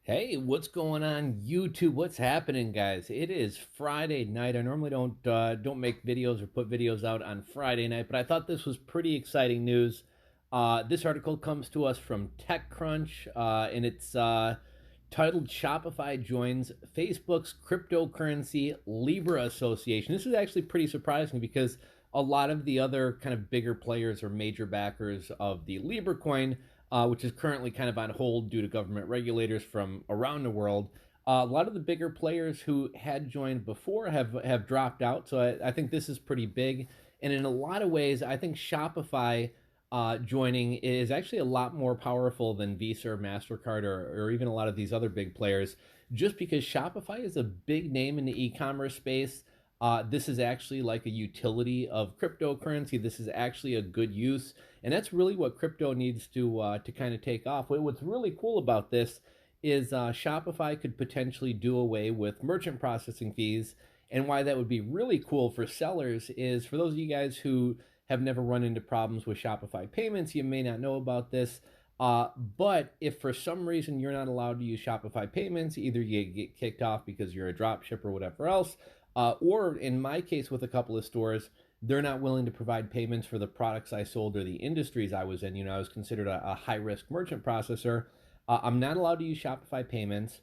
Hey, what's going on YouTube? What's happening, guys? It is Friday night. I normally don't make videos or put videos out on Friday night, but I thought this was pretty exciting news. This article comes to us from TechCrunch, and it's titled "Shopify joins Facebook's cryptocurrency Libra association." This is actually pretty surprising because a lot of the other kind of bigger players or major backers of the Libra coin, which is currently kind of on hold due to government regulators from around the world. A lot of the bigger players who had joined before have dropped out. So I think this is pretty big. And in a lot of ways, I think Shopify joining is actually a lot more powerful than Visa or MasterCard or even a lot of these other big players, just because Shopify is a big name in the e-commerce space. This is actually like a utility of cryptocurrency. This is actually a good use, and that's really what crypto needs to kind of take off. What's really cool about this is Shopify could potentially do away with merchant processing fees, and why that would be really cool for sellers is for those of you guys who have never run into problems with Shopify payments, you may not know about this. But if for some reason you're not allowed to use Shopify payments, either you get kicked off because you're a drop shipper or whatever else, or in my case with a couple of stores, they're not willing to provide payments for the products I sold or the industries I was in. You know, I was considered a high risk merchant processor. I'm not allowed to use Shopify payments.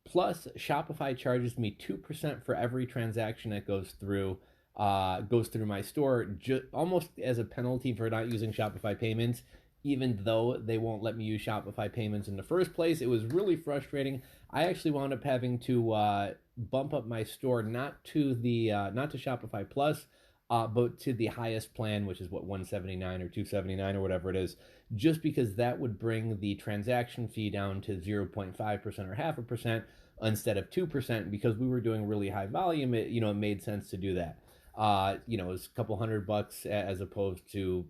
Plus, Shopify charges me 2% for every transaction that goes through my store, almost as a penalty for not using Shopify payments, even though they won't let me use Shopify payments in the first place. It was really frustrating. I actually wound up having to bump up my store not to Shopify Plus, but to the highest plan, which is what 179 or 279 or whatever it is, just because that would bring the transaction fee down to 0.5% or half a percent instead of 2%. Because we were doing really high volume, it made sense to do that. It was a couple $100 as opposed to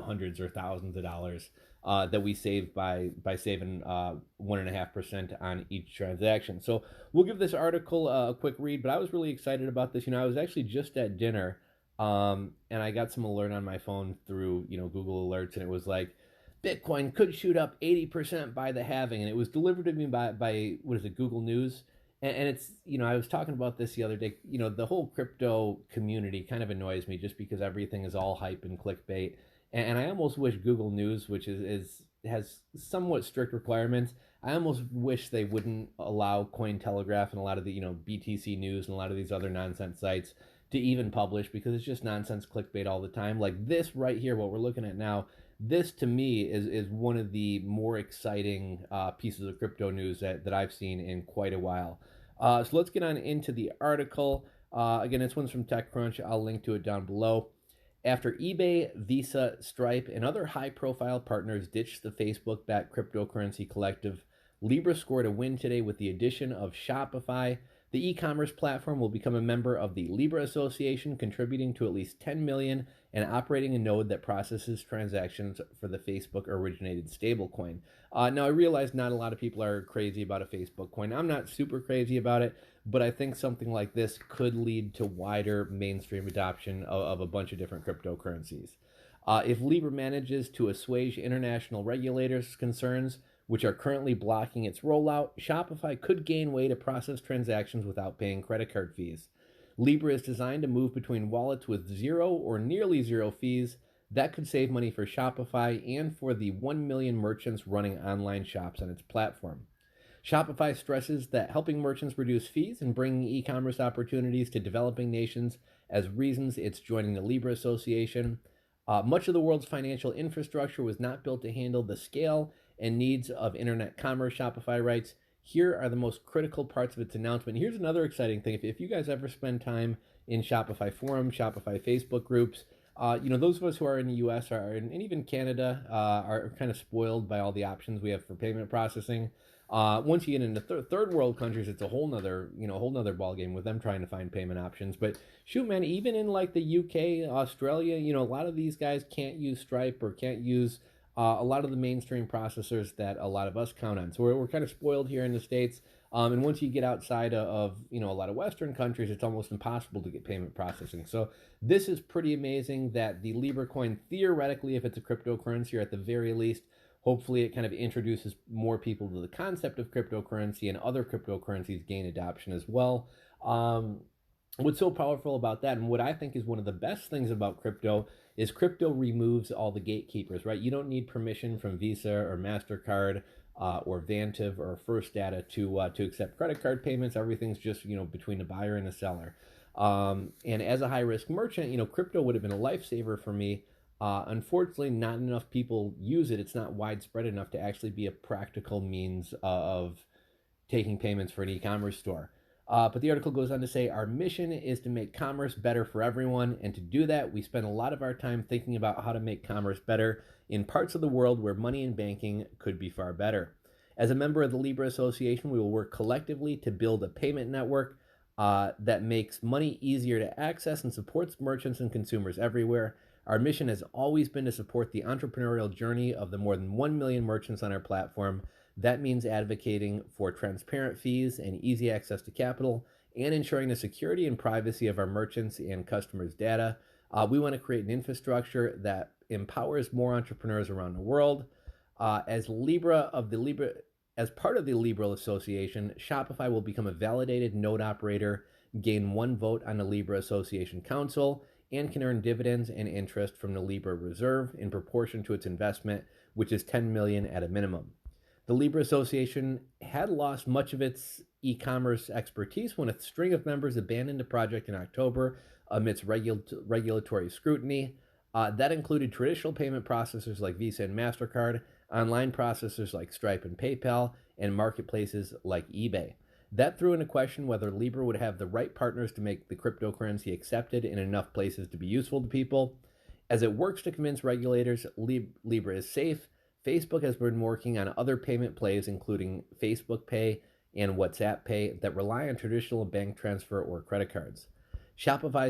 hundreds or thousands of dollars that we saved by saving 1.5% on each transaction. So we'll give this article a quick read, but I was really excited about this. I was actually just at dinner, and I got some alert on my phone through Google Alerts, and it was like Bitcoin could shoot up 80% by the halving, and it was delivered to me by what is it, Google News. And it's, I was talking about this the other day. The whole crypto community kind of annoys me just because everything is all hype and clickbait. And I almost wish Google News, which has somewhat strict requirements, I almost wish they wouldn't allow Cointelegraph and a lot of the BTC News and a lot of these other nonsense sites to even publish, because it's just nonsense clickbait all the time. Like this right here, what we're looking at now, this to me is one of the more exciting pieces of crypto news that I've seen in quite a while. So let's get on into the article. Again, this one's from TechCrunch. I'll link to it down below. After eBay, Visa, Stripe, and other high-profile partners ditched the Facebook-backed cryptocurrency collective, Libra scored a win today with the addition of Shopify. The e-commerce platform will become a member of the Libra Association, contributing to at least 10 million and operating a node that processes transactions for the Facebook-originated stablecoin. Now, I realize not a lot of people are crazy about a Facebook coin. I'm not super crazy about it, but I think something like this could lead to wider mainstream adoption of a bunch of different cryptocurrencies. If Libra manages to assuage international regulators' concerns, which are currently blocking its rollout, Shopify could gain way to process transactions without paying credit card fees. Libra is designed to move between wallets with zero or nearly zero fees. That could save money for Shopify and for the 1 million merchants running online shops on its platform. Shopify stresses that helping merchants reduce fees and bringing e-commerce opportunities to developing nations as reasons it's joining the Libra Association. Much of the world's financial infrastructure was not built to handle the scale and needs of internet commerce, Shopify writes. Here are the most critical parts of its announcement. Here's another exciting thing. If you guys ever spend time in Shopify forums, Shopify Facebook groups, those of us who are in the U.S. and even Canada are kind of spoiled by all the options we have for payment processing. Once you get into third world countries, it's a whole nother ball game with them trying to find payment options. But shoot, man, even in like the UK, Australia, a lot of these guys can't use Stripe or can't use a lot of the mainstream processors that a lot of us count on. So we're kind of spoiled here in the States. And once you get outside of a lot of Western countries, it's almost impossible to get payment processing. So this is pretty amazing that the Libra coin, theoretically, if it's a cryptocurrency, or at the very least Hopefully, it kind of introduces more people to the concept of cryptocurrency, and other cryptocurrencies gain adoption as well. Um, what's so powerful about that, and what I think is one of the best things about crypto, is crypto removes all the gatekeepers, right? You don't need permission from Visa or MasterCard or Vantiv or First Data to accept credit card payments. Everything's just between the buyer and the seller. And as a high risk merchant, crypto would have been a lifesaver for me. Unfortunately, not enough people use it. It's not widespread enough to actually be a practical means of taking payments for an e-commerce store. But the article goes on to say, our mission is to make commerce better for everyone. And to do that, we spend a lot of our time thinking about how to make commerce better in parts of the world where money and banking could be far better. As a member of the Libra Association, we will work collectively to build a payment network that makes money easier to access and supports merchants and consumers everywhere. Our mission has always been to support the entrepreneurial journey of the more than 1 million merchants on our platform. That means advocating for transparent fees and easy access to capital, and ensuring the security and privacy of our merchants and customers' data. We want to create an infrastructure that empowers more entrepreneurs around the world. As part of the Libra Association, Shopify will become a validated node operator, gain one vote on the Libra Association Council, and can earn dividends and interest from the Libra Reserve in proportion to its investment, which is $10 million at a minimum. The Libra Association had lost much of its e-commerce expertise when a string of members abandoned the project in October amidst regulatory scrutiny. That included traditional payment processors like Visa and MasterCard, online processors like Stripe and PayPal, and marketplaces like eBay. That threw into question whether Libra would have the right partners to make the cryptocurrency accepted in enough places to be useful to people. As it works to convince regulators Libra is safe, Facebook has been working on other payment plays, including Facebook Pay and WhatsApp Pay, that rely on traditional bank transfer or credit cards. Shopify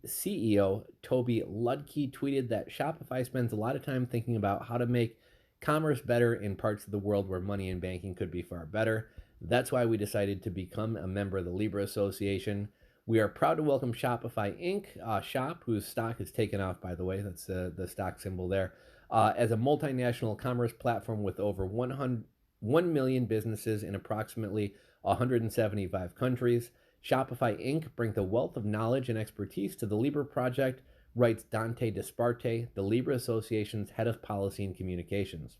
CEO Toby Ludke tweeted that Shopify spends a lot of time thinking about how to make commerce better in parts of the world where money and banking could be far better. That's why we decided to become a member of the Libra Association. We are proud to welcome Shopify Inc., Shop, whose stock has taken off, by the way. That's the stock symbol there. As a multinational commerce platform with over 1 million businesses in approximately 175 countries. Shopify Inc. brings a wealth of knowledge and expertise to the Libra project, writes Dante Disparte, the Libra Association's head of policy and communications.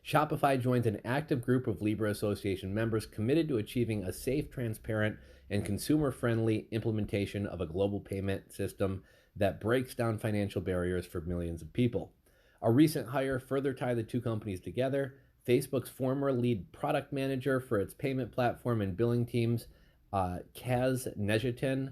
Shopify joins an active group of Libra Association members committed to achieving a safe, transparent, and consumer-friendly implementation of a global payment system that breaks down financial barriers for millions of people. A recent hire further tied the two companies together. Facebook's former lead product manager for its payment platform and billing teams, Kaz Nejetin,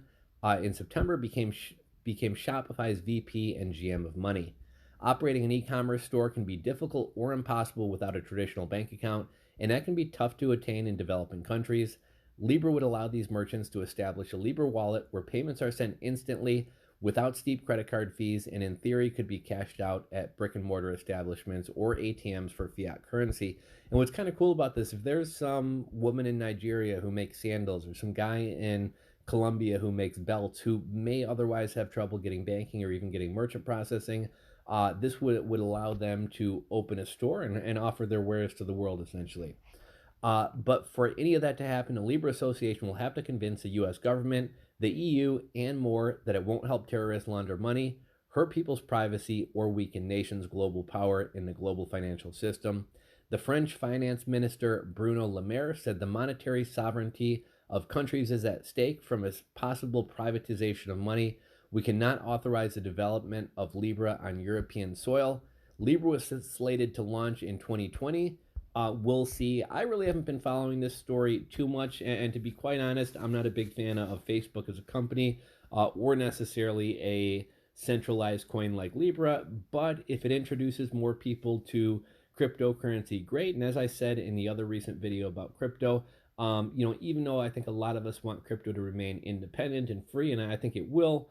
in September became Shopify's VP and GM of Money. Operating an e-commerce store can be difficult or impossible without a traditional bank account, and that can be tough to attain in developing countries. Libra would allow these merchants to establish a Libra wallet where payments are sent instantly without steep credit card fees, and in theory could be cashed out at brick and mortar establishments or ATMs for fiat currency. And what's kind of cool about this, if there's some woman in Nigeria who makes sandals, or some guy in Colombia who makes belts who may otherwise have trouble getting banking or even getting merchant processing, this would allow them to open a store and offer their wares to the world, essentially. But for any of that to happen, the Libra Association will have to convince the U.S. government, the EU, and more that it won't help terrorists launder money, hurt people's privacy, or weaken nations' global power in the global financial system. The French finance minister Bruno Le Maire said the monetary sovereignty of countries is at stake from a possible privatization of money. We cannot authorize the development of Libra on European soil. Libra was slated to launch in 2020. We'll see. I really haven't been following this story too much, and to be quite honest, I'm not a big fan of Facebook as a company or necessarily a centralized coin like Libra, but if it introduces more people to cryptocurrency, great. And as I said in the other recent video about crypto, even though I think a lot of us want crypto to remain independent and free, and I think it will,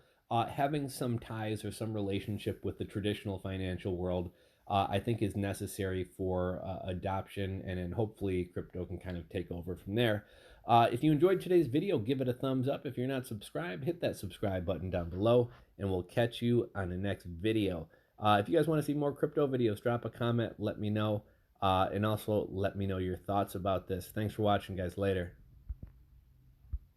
having some ties or some relationship with the traditional financial world I think is necessary for adoption, and then hopefully crypto can kind of take over from there. If you enjoyed today's video, give it a thumbs up. If you're not subscribed, hit that subscribe button down below, and we'll catch you on the next video. If you guys want to see more crypto videos, drop a comment, let me know, and also let me know your thoughts about this. Thanks for watching, guys. Later.